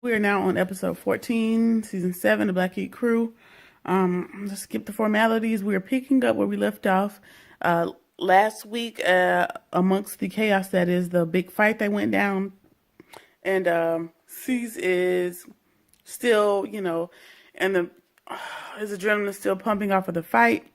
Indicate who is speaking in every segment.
Speaker 1: We are now on episode 14, season 7, The Blackheat Crew. Let's skip the formalities. We are picking up where we left off last week amongst the chaos that is the big fight that went down. And Cease is still, and his adrenaline is still pumping off of the fight.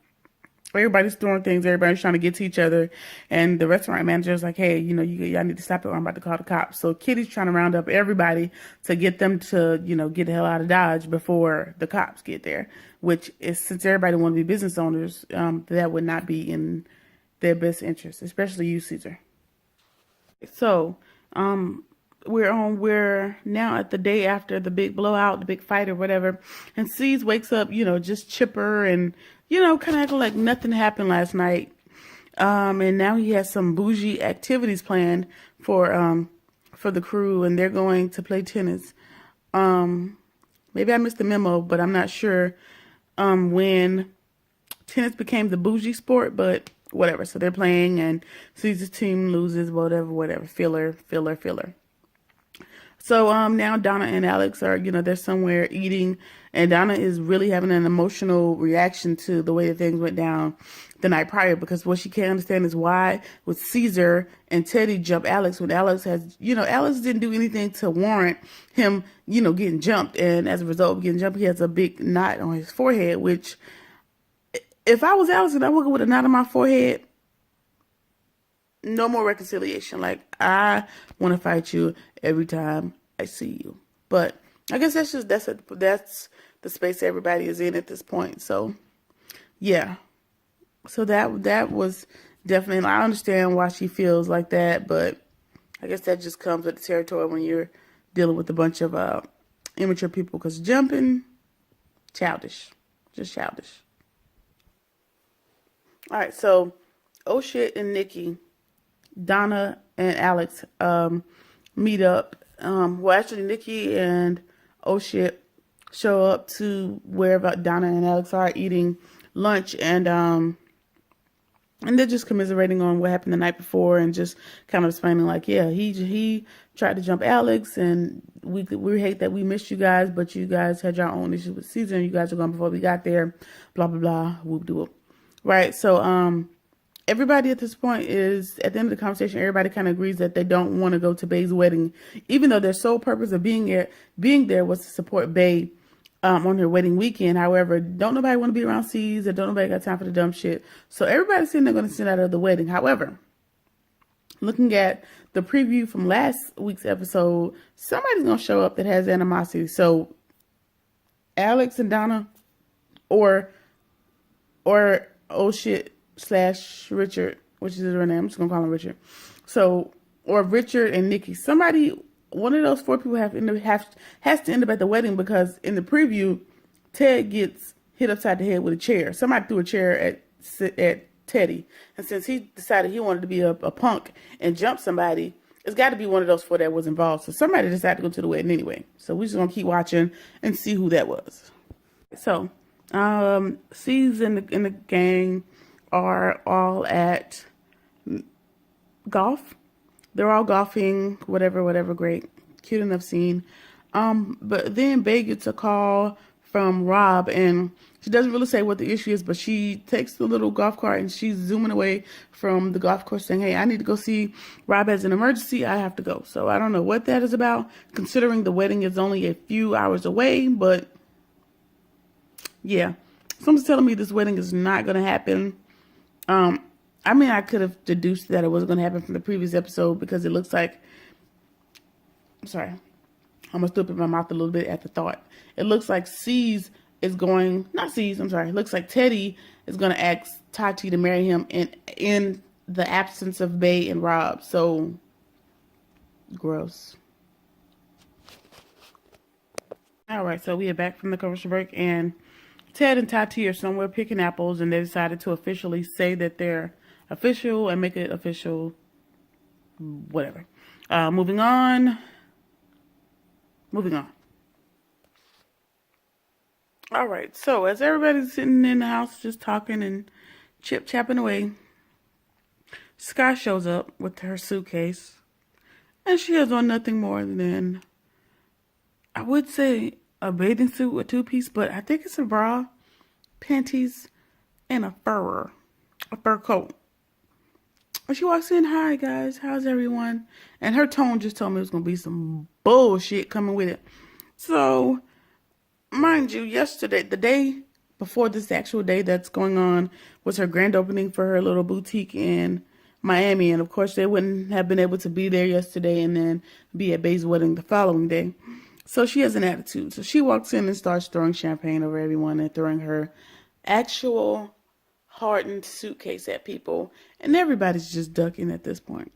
Speaker 1: Everybody's throwing things. Everybody's trying to get to each other. And the restaurant manager is like, hey, y'all need to stop it or I'm about to call the cops. So Kitty's trying to round up everybody to get them to, get the hell out of Dodge before the cops get there. Which is, since everybody want to be business owners, that would not be in their best interest, especially you, Caesar. So, we're now at the day after the big blowout, the big fight or whatever. And Cease wakes up, just chipper and, kind of acting like nothing happened last night. And now he has some bougie activities planned for the crew, and they're going to play tennis. Maybe I missed the memo, but I'm not sure when tennis became the bougie sport, but whatever. So they're playing, and Caesar's team loses, whatever. Filler. So now Donna and Alex are, they're somewhere eating, and Donna is really having an emotional reaction to the way that things went down the night prior, because what she can't understand is why would Caesar and Teddy jump Alex when Alex has, Alex didn't do anything to warrant him, getting jumped. And as a result of getting jumped, he has a big knot on his forehead, which if I was Alex and I woke up with a knot on my forehead, no more reconciliation. Like, I want to fight you every time I see you. But I guess that's the space everybody is in at this point. So, yeah. So that was definitely, I understand why she feels like that, but I guess that just comes with the territory when you're dealing with a bunch of immature people. Because jumping, childish. Just childish. All right, so, oh shit and Nikki, Donna and Alex meet up. Well, actually, Nikki and oh shit show up to wherever Donna and Alex are eating lunch, and they're just commiserating on what happened the night before, and just kind of explaining like, yeah, he tried to jump Alex, and we hate that we missed you guys, but you guys had your own issues with Caesar, and you guys were gone before we got there. Blah blah blah. Whoop de whoop. Right. So everybody at this point is, at the end of the conversation, everybody kind of agrees that they don't want to go to Bay's wedding, even though their sole purpose of being there was to support Bay on her wedding weekend. However, don't nobody want to be around C's, and don't nobody got time for the dumb shit. So everybody's saying they're going to sit out of the wedding. However, looking at the preview from last week's episode, somebody's going to show up that has animosity. So Alex and Donna, or oh shit / Richard, which is her name. I'm just gonna call him Richard. So, or Richard and Nikki. Somebody, one of those four people has to end up at the wedding, because in the preview, Ted gets hit upside the head with a chair. Somebody threw a chair at Teddy, and since he decided he wanted to be a punk and jump somebody, it's got to be one of those four that was involved. So somebody decided to go to the wedding anyway. So we're just gonna keep watching and see who that was. So, C's in the gang are all at golf. They're all golfing, whatever, great. Cute enough scene. But then Bay gets a call from Rob, and she doesn't really say what the issue is, but she takes the little golf cart and she's zooming away from the golf course saying, hey, I need to go see Rob as an emergency. I have to go. So I don't know what that is about, considering the wedding is only a few hours away, but yeah. Someone's telling me this wedding is not going to happen. I mean, I could have deduced that it wasn't going to happen from the previous episode, because it looks like, sorry, I almost threw up in my mouth a little bit at the thought. It looks like C's is going, not C's, I'm sorry. It looks like Teddy is going to ask Tati to marry him in the absence of Bay and Rob. So, gross. All right, so we are back from the commercial break, and Ted and Tati are somewhere picking apples, and they decided to officially say that they're official and make it official, whatever. Moving on. All right, so as everybody's sitting in the house just talking and chip-chapping away, Sky shows up with her suitcase, and she has on nothing more than I would say a bathing suit with two-piece, but I think it's a bra, panties, and a fur coat. When she walks in, hi guys, how's everyone? And her tone just told me it was gonna be some bullshit coming with it. So, mind you, yesterday, the day before this actual day that's going on, was her grand opening for her little boutique in Miami. And of course, they wouldn't have been able to be there yesterday and then be at Bay's wedding the following day. So she has an attitude. So she walks in and starts throwing champagne over everyone and throwing her actual hardened suitcase at people. And everybody's just ducking at this point.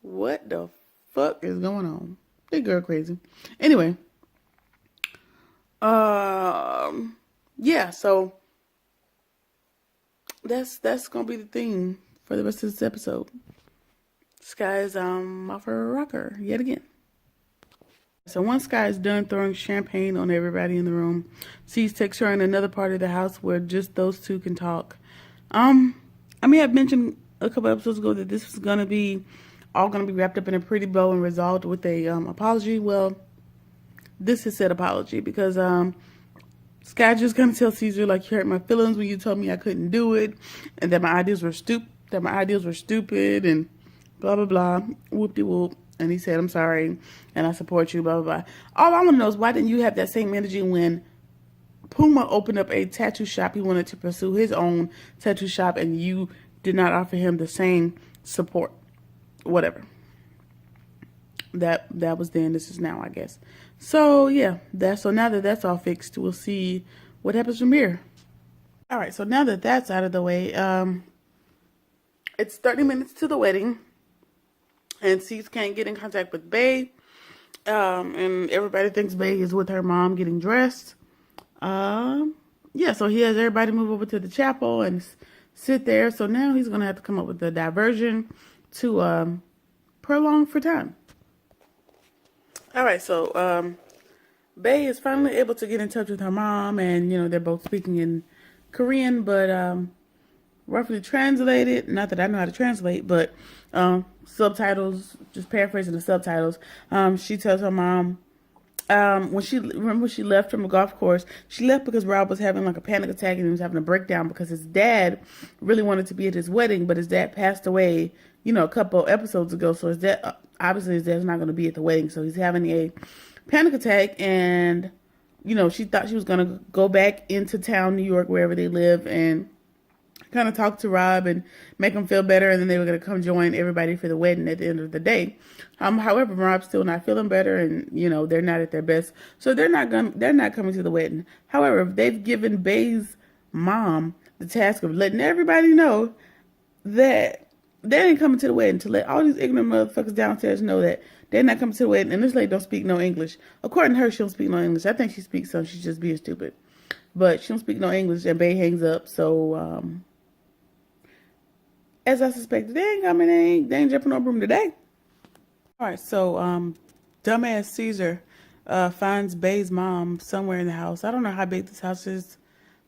Speaker 1: What the fuck is going on? That girl crazy. Anyway, yeah, so that's gonna be the theme for the rest of this episode. Sky is off her rocker yet again. So once Sky is done throwing champagne on everybody in the room, Cease takes her in another part of the house where just those two can talk. I may have mentioned a couple episodes ago that this was gonna be all gonna be wrapped up in a pretty bow and resolved with a apology. Well, this is said apology because Sky just gonna tell Caesar like you hurt my feelings when you told me I couldn't do it, and that my ideas were stupid, and blah blah blah, whoop de whoop. And he said, I'm sorry, and I support you, blah blah blah. All I want to know is why didn't you have that same energy when Puma opened up a tattoo shop? He wanted to pursue his own tattoo shop, and you did not offer him the same support. Whatever. That was then. This is now, I guess. So yeah, so now that that's all fixed, we'll see what happens from here. All right. So now that that's out of the way, it's 30 minutes to the wedding, and Cease can't get in contact with Bay, and everybody thinks Bay is with her mom getting dressed. Yeah. So he has everybody move over to the chapel and sit there. So now he's gonna have to come up with a diversion to prolong for time. All right, so Bay is finally able to get in touch with her mom, and they're both speaking in Korean, but roughly translated. Not that I know how to translate, but subtitles. Just paraphrasing the subtitles. She tells her mom when she left from the golf course, she left because Rob was having like a panic attack and he was having a breakdown because his dad really wanted to be at his wedding, but his dad passed away, a couple episodes ago. So his dad, obviously his dad's not going to be at the wedding. So he's having a panic attack, and, she thought she was going to go back into town, New York, wherever they live, and kind of talk to Rob and make him feel better, and then they were going to come join everybody for the wedding at the end of the day. However, Rob's still not feeling better, and they're not at their best, so they're not coming to the wedding. However, they've given Bay's mom the task of letting everybody know that they ain't coming to the wedding, to let all these ignorant motherfuckers downstairs know that they're not coming to the wedding, and this lady don't speak no English. According to her, she don't speak no English. I think she speaks some. She's just being stupid, but she don't speak no English, and Bay hangs up. So as I suspected, they ain't coming. They ain't jumping no broom today. All right, so dumbass Caesar finds Bay's mom somewhere in the house. I don't know how big this house is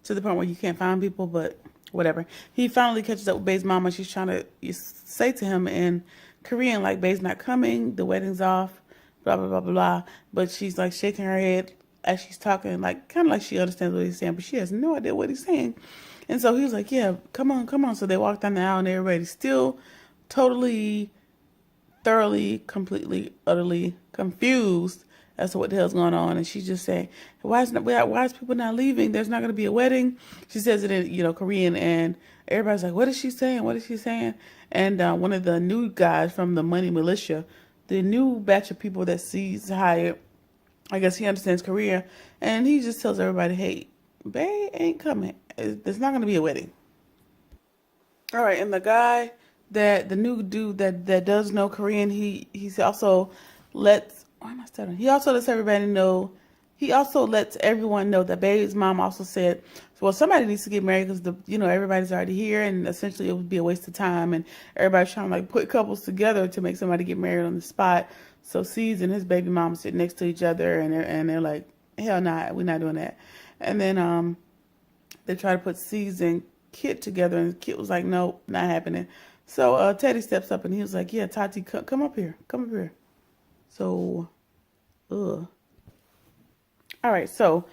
Speaker 1: to the point where you can't find people, but whatever. He finally catches up with Bay's mom, and she's trying to say to him in Korean, like, Bay's not coming, the wedding's off, blah, blah, blah, blah, blah. But she's like shaking her head as she's talking, like kind of like she understands what he's saying, but she has no idea what he's saying. And so he was like, yeah, come on. So they walk down the aisle, and everybody's still totally, thoroughly, completely, utterly confused as to what the hell's going on. And she's just saying, why is people not leaving? There's not going to be a wedding. She says it in, Korean, and everybody's like, what is she saying? And one of the new guys from the Money Militia, the new batch of people that Cease hired, I guess he understands Korea, and he just tells everybody, hey, Bay ain't coming. There's not going to be a wedding. All right, and the new dude that does know Korean, he also lets, why am I stuttering? He also lets everybody know, everyone know that Bay's mom also said, well, somebody needs to get married because everybody's already here, and essentially it would be a waste of time, and everybody's trying to like put couples together to make somebody get married on the spot. So Cease and his baby mom sit next to each other, and they're like, hell nah, we're not doing that. And then they try to put Cease and Kit together, and Kit was like, nope, not happening. So Teddy steps up, and he was like, yeah, Tati, come up here. So, ugh. All right, so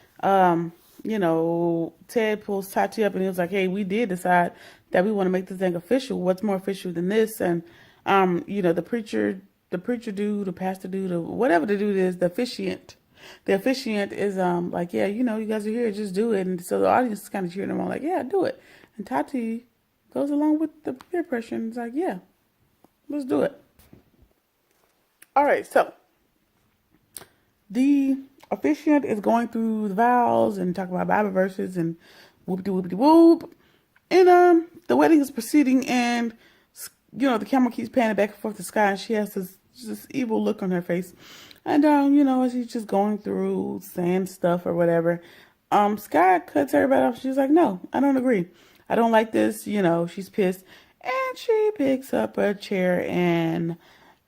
Speaker 1: Ted pulls Tati up and he was like, "Hey, we did decide that we want to make this thing official. What's more official than this?" And the preacher dude, the pastor dude, or whatever the dude is, the officiant is like, "Yeah, you guys are here, just do it." And so the audience is kind of cheering him on, like, "Yeah, do it." And Tati goes along with the peer pressure and is like, "Yeah, let's do it." All right, so the officiant is going through the vows and talking about Bible verses and whoopity whoopity whoop. And the wedding is proceeding, and the camera keeps panning back and forth to Sky, and she has this evil look on her face. And as she's just going through saying stuff or whatever, Sky cuts everybody off. She's like, "No, I don't agree. I don't like this." She's pissed, and she picks up a chair and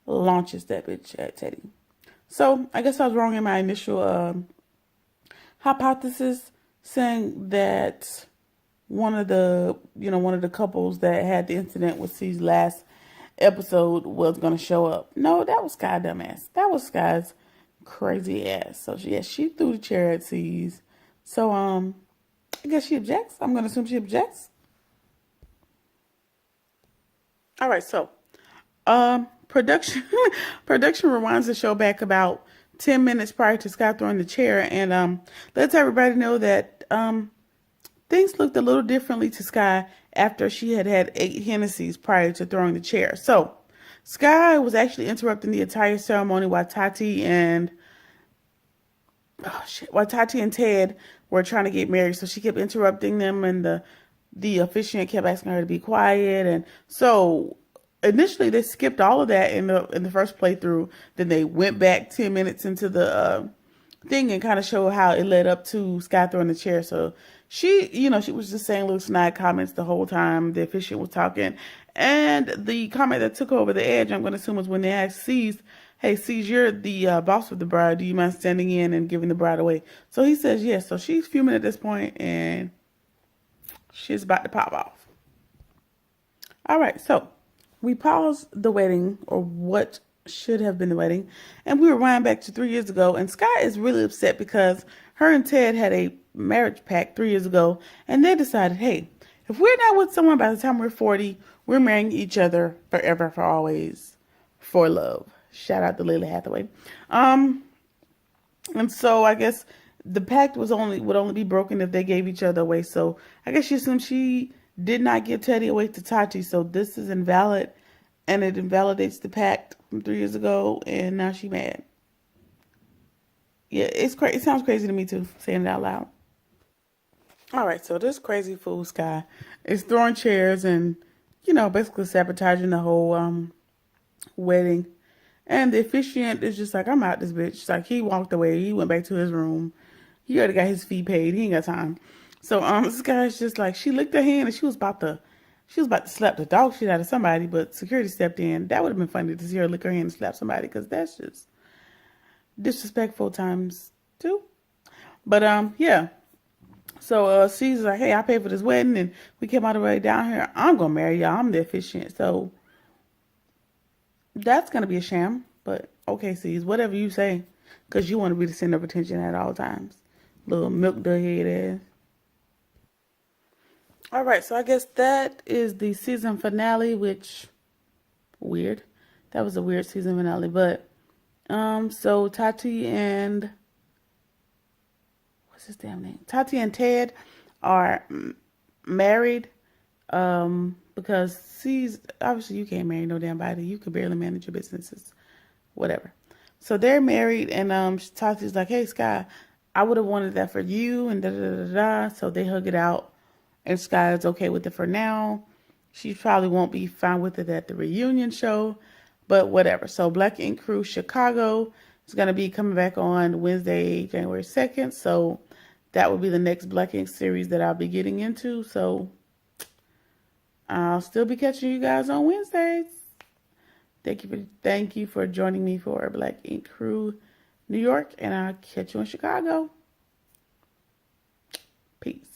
Speaker 1: launches that bitch at Teddy. So I guess I was wrong in my initial hypothesis, saying that one of the couples that had the incident with C's last episode was gonna show up. No, that was Sky dumbass. That was Sky's crazy ass. So she threw the chair at C's. So I guess she objects. I'm gonna assume she objects. All right, so production production rewinds the show back about 10 minutes prior to Sky throwing the chair, and lets everybody know that things looked a little differently to Sky after she had had 8 Hennessy's prior to throwing the chair. So Sky was actually interrupting the entire ceremony while Tati and Ted were trying to get married. So she kept interrupting them, and the officiant kept asking her to be quiet. And so initially they skipped all of that in the first playthrough. Then they went back 10 minutes into the thing and kind of showed how it led up to Sky throwing the chair. So she was just saying little snide comments the whole time the officiant was talking. And the comment that took over the edge, I'm going to assume, was when they asked C's, "Hey, C's, you're the boss of the bride. Do you mind standing in and giving the bride away?" So he says yes. So she's fuming at this point, and she's about to pop off. All right, so we paused the wedding, or what should have been the wedding, and we were running back to 3 years ago, and Sky is really upset because her and Ted had a marriage pact 3 years ago, and they decided, hey, if we're not with someone by the time we're 40, we're marrying each other forever, for always, for love. Shout out to Lily Hathaway. And so I guess the pact would only be broken if they gave each other away. So I guess she assumed she did not give Teddy away to Tati, so this is invalid, and it invalidates the pact from 3 years ago, and now she mad. Yeah, it's crazy. It sounds crazy to me too, saying it out loud. All right, so this crazy fool Sky is throwing chairs and, basically sabotaging the whole wedding. And the officiant is just like, "I'm out this bitch." Like, he walked away. He went back to his room. He already got his fee paid. He ain't got time. So this guy's just like, she licked her hand and she was about to slap the dog shit out of somebody, but security stepped in. That would have been funny to see her lick her hand and slap somebody, because that's just disrespectful times two. But yeah. So C's like, "Hey, I paid for this wedding and we came all the way down here. I'm gonna marry y'all. I'm the officiant." So that's gonna be a sham. But okay, C's, whatever you say, because you want to be the center of attention at all times. Little milk dud head ass. All right, so I guess that is the season finale, which weird. That was a weird season finale, but so Tati and what's his damn name? Tati and Ted are married because C's obviously you can't marry no damn body. You could barely manage your businesses, whatever. So they're married, and Tati's like, "Hey, Sky, I would have wanted that for you," and da da da da. So they hug it out. And Sky is okay with it for now. She probably won't be fine with it at the reunion show, but whatever. So Black Ink Crew Chicago is going to be coming back on Wednesday, January 2nd. So that will be the next Black Ink series that I'll be getting into. So I'll still be catching you guys on Wednesdays. Thank you for joining me for Black Ink Crew New York, and I'll catch you in Chicago. Peace.